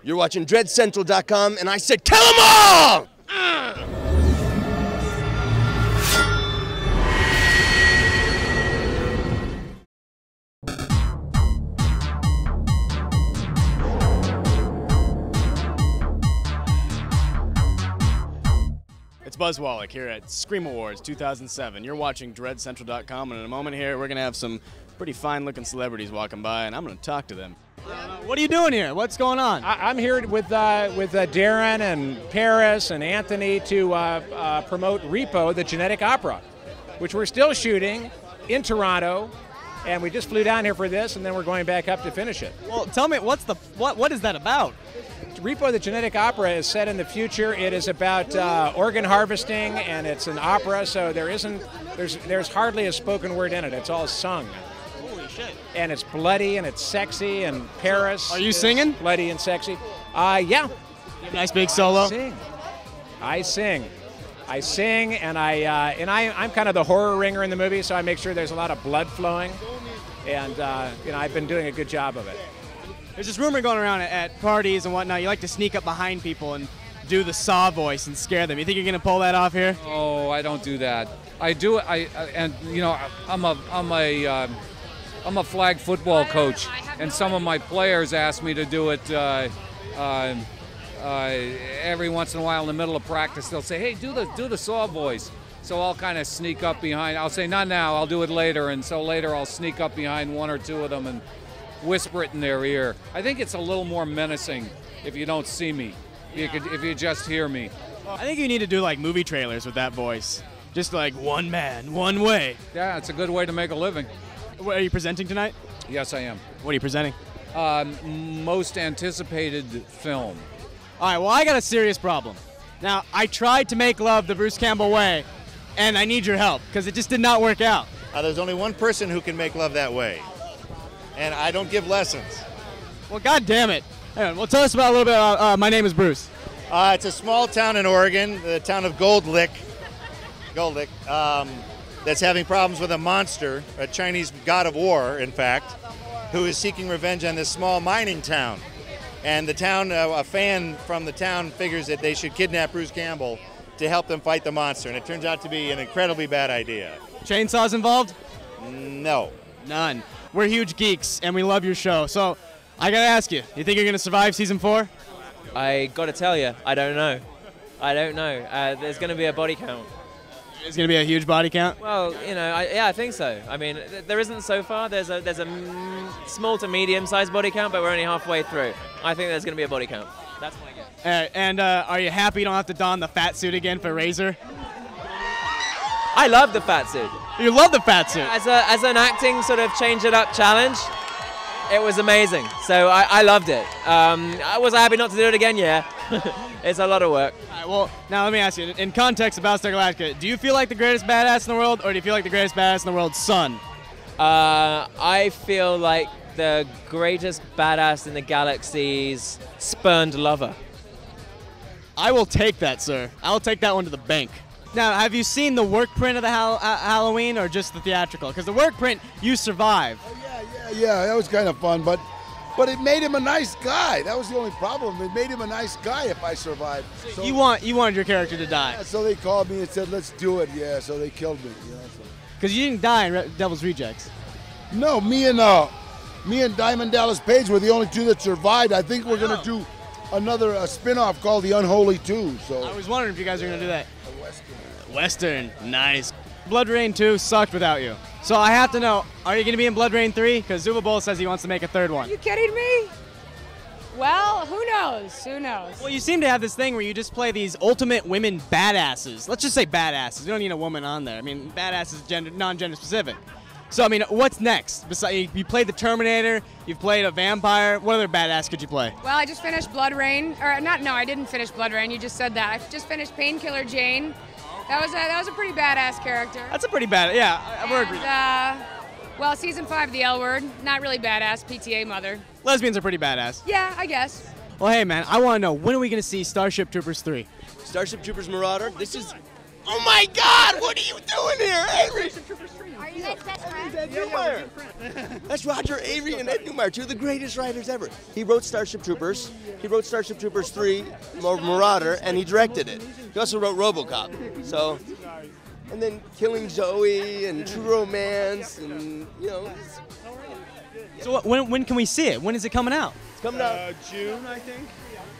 You're watching DreadCentral.com, and I said, kill them all! It's Buzz Wallach here at Scream Awards 2007. You're watching DreadCentral.com, and in a moment here, we're going to have some pretty fine-looking celebrities walking by, and I'm going to talk to them. What are you doing here? What's going on? I'm here with Darren and Paris and Anthony to promote Repo, the genetic opera, which we're still shooting in Toronto, and we just flew down here for this, and then we're going back up to finish it. Well, tell me, what is that about? Repo, the genetic opera, is set in the future. It is about organ harvesting, and it's an opera, so there's hardly a spoken word in it. It's all sung. Holy shit! And it's bloody and it's sexy. And Paris. Are you singing? Bloody and sexy. Yeah. Nice big solo. I sing, and I'm kind of the horror ringer in the movie, so I make sure there's a lot of blood flowing, and I've been doing a good job of it. There's this rumor going around at parties and whatnot. You like to sneak up behind people and do the Saw voice and scare them. You think you're gonna pull that off here? Oh, I don't do that. I do. I'm a flag football coach, and some of my players ask me to do it every once in a while in the middle of practice. They'll say, "Hey, do the Saw voice." So I'll kind of sneak up behind. I'll say, "Not now. I'll do it later." And so later I'll sneak up behind one or two of them and whisper it in their ear. I think it's a little more menacing if you don't see me, if you just hear me. I think you need to do like movie trailers with that voice. Just like one man, one way. Yeah, it's a good way to make a living. Are you presenting tonight? Yes, I am. What are you presenting? Most anticipated film. All right, well, I got a serious problem. Now, I tried to make love the Bruce Campbell way, and I need your help, because it just did not work out. There's only one person who can make love that way, and I don't give lessons. Well, God damn it. Anyway, well, tell us about a little bit about My Name is Bruce. It's a small town in Oregon, the town of Gold Lick, that's having problems with a monster, a Chinese god of war, in fact, who is seeking revenge on this small mining town. And the town, a fan from the town figures that they should kidnap Bruce Campbell to help them fight the monster, and it turns out to be an incredibly bad idea. Chainsaws involved? No. None. We're huge geeks, and we love your show. So, I gotta ask you, you think you're gonna survive season 4? I gotta tell you, I don't know. There's gonna be a body count. There's gonna be a huge body count? Well, I think so. I mean, there isn't so far. There's a small to medium-sized body count, but we're only halfway through. I think there's gonna be a body count. That's my guess. And are you happy you don't have to don the fat suit again for Razor? I love the fat suit. You love the fat suit? As an acting sort of change it up challenge, it was amazing. So I loved it. Was I happy not to do it again? Yeah. It's a lot of work. All right, well, now let me ask you, in context of Battlestar Galactica, do you feel like the greatest badass in the world, or do you feel like the greatest badass in the world's son? I feel like the greatest badass in the galaxy's spurned lover. I will take that, sir. I'll take that one to the bank. Now, have you seen the work print of the Halloween, or just the theatrical? Because the work print, you survive. Oh, yeah, that was kind of fun, but it made him a nice guy. That was the only problem. It made him a nice guy if I survived. So you wanted your character to die? Yeah, so they called me and said, let's do it. Yeah, so they killed me. Because you didn't die in Devil's Rejects. No, me and Diamond Dallas Page were the only two that survived. I think we're going to do another spin-off called The Unholy 2. So I was wondering if you guys are going to do that. Western, nice. Bloodrayne 2 sucked without you. So I have to know, are you going to be in Bloodrayne 3? Because Zuba Bowl says he wants to make a third one. Are you kidding me? Well, who knows? Who knows? Well, you seem to have this thing where you just play these ultimate women badasses. Let's just say badasses. You don't need a woman on there. I mean, badass is non-gender specific. So, I mean, what's next? You played the Terminator, you've played a vampire. What other badass could you play? Well, I just finished Bloodrayne. I didn't finish Bloodrayne. You just said that. I just finished Painkiller Jane. That was a pretty badass character. That's a pretty bad, yeah, we're agreed. Well, season 5, the L Word, not really badass, PTA mother. Lesbians are pretty badass. Yeah, I guess. Well, hey man, I want to know, when are we going to see Starship Troopers 3? Starship Troopers Marauder, this is Oh my God! What are you doing here, Avery? Are you guys best friends? Ed Newmeyer. That's Roger Avery and Ed Newmeyer, two of the greatest writers ever. He wrote Starship Troopers. He wrote Starship Troopers 3, Marauder, and he directed it. He also wrote RoboCop. So, and then Killing Zoe and True Romance, and you know. So when can we see it? When is it coming out? It's coming out June, I think.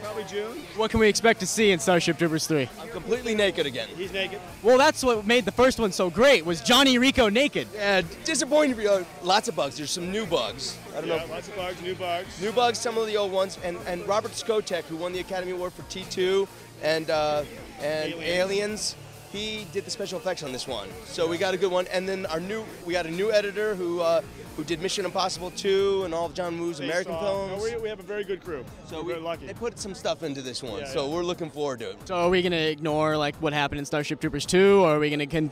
Probably June. What can we expect to see in Starship Troopers 3? I'm completely naked again. He's naked. Well, that's what made the first one so great, was Johnny Rico naked. Yeah, disappointing for you. Lots of bugs. There's some new bugs. I don't know. Lots of bugs, new bugs. New bugs, some of the old ones, and Robert Skotek, who won the Academy Award for T2 and Aliens. He did the special effects on this one, so we got a good one. And then we got a new editor who did Mission Impossible 2 and all of John Woo's American films. No, we have a very good crew. So we're lucky. They put some stuff into this one, so we're looking forward to it. So are we gonna ignore like what happened in Starship Troopers 2, or are we gonna?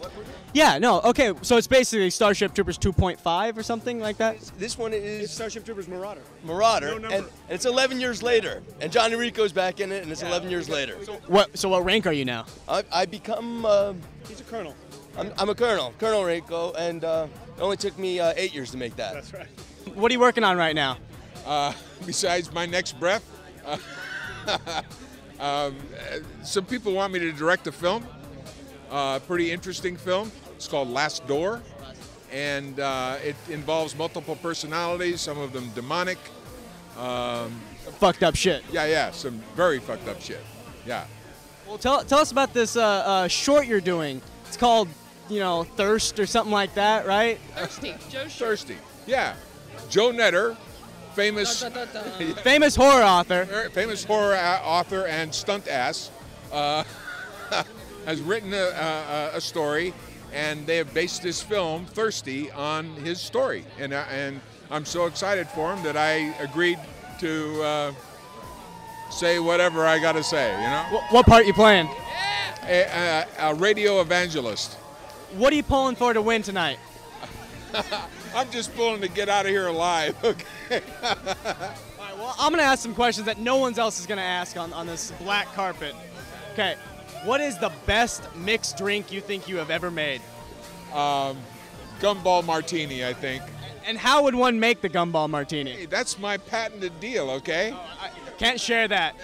Yeah, no, okay. So it's basically Starship Troopers 2.5 or something like that. This one is It's Starship Troopers Marauder. Marauder, No number. and it's 11 years later, and Johnny Rico's back in it, and it's 11 years later. So what rank are you now? I become. He's a colonel. I'm a colonel, Colonel Rico, and it only took me 8 years to make that. That's right. What are you working on right now? Besides my next breath, some people want me to direct a film, pretty interesting film. It's called Last Door, and it involves multiple personalities, some of them demonic. Fucked up shit. Yeah, some very fucked up shit. Yeah. Well, tell us about this short you're doing. It's called, Thirst or something like that, right? Thirsty. Yeah. Joe Netter, famous Famous horror author. famous horror author and stunt ass, has written a story, and they have based this film, Thirsty, on his story. And I'm so excited for him that I agreed to say whatever I got to say, What part you playing? A radio evangelist. What are you pulling for to win tonight? I'm just pulling to get out of here alive, okay? All right, well, I'm going to ask some questions that no one else is going to ask on this black carpet. Okay, what is the best mixed drink you think you have ever made? Gumball martini, I think. And how would one make the gumball martini? Hey, that's my patented deal, okay? I can't share that.